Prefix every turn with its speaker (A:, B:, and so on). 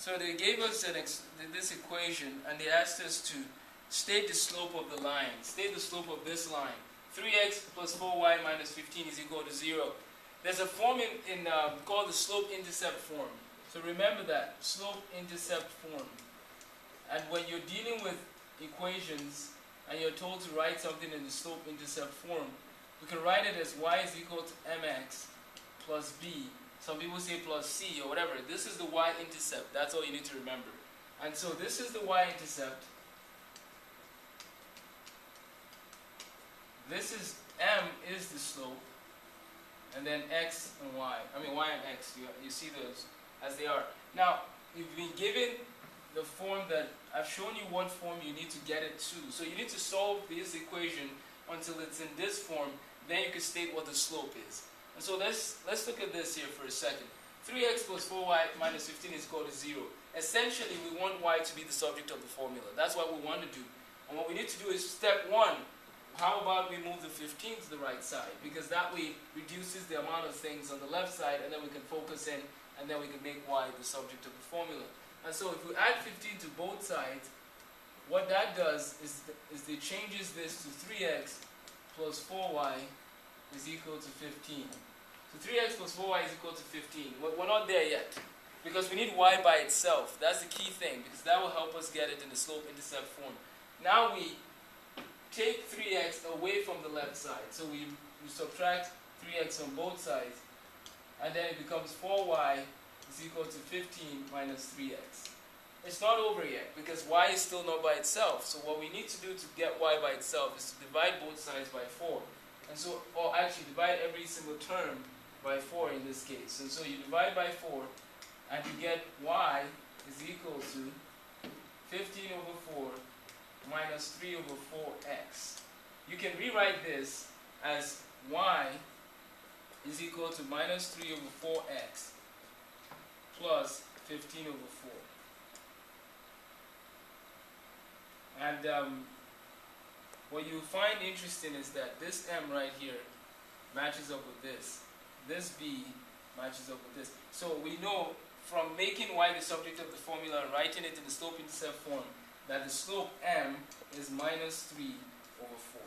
A: So they gave us this equation, and they asked us to state the slope of the line. State the slope of this line. 3x plus 4y minus 15 is equal to 0. There's a form called the slope-intercept form. So remember that, slope-intercept form. And when you're dealing with equations and you're told to write something in the slope-intercept form, you can write it as y is equal to mx plus b. Some people say plus c or whatever. This is the y-intercept. That's all you need to remember. And so this is the y-intercept. This is m is the slope, and then x and y. I mean y and x. You see those as they are. Now you've been given the form that I've shown you what form you need to get it to. So you need to solve this equation until it's in this form. Then you can state what the slope is. And so let's look at this here for a second. 3x plus 4y minus 15 is equal to 0. Essentially, we want y to be the subject of the formula. That's what we want to do. And what we need to do is step 1. How about we move the 15 to the right side? Because that way reduces the amount of things on the left side, and then we can focus in, and then we can make y the subject of the formula. And so if we add 15 to both sides, what that does is it changes this to 3x plus 4y is equal to 15. So 3x plus 4y is equal to 15. We're not there yet, because we need y by itself. That's the key thing, because that will help us get it in the slope-intercept form. Now we take 3x away from the left side. So we subtract 3x on both sides, and then it becomes 4y is equal to 15 minus 3x. It's not over yet, because y is still not by itself. So what we need to do to get y by itself is to divide both sides by 4. And so, or actually divide every single term by 4 in this case. And so you divide by 4, and you get y is equal to 15 over 4 minus 3 over 4x. You can rewrite this as y is equal to minus 3 over 4x plus 15 over 4. And what you find interesting is that this m right here matches up with this. This b matches up with this. So we know from making y the subject of the formula and writing it in the slope-intercept form that the slope m is minus 3 over 4.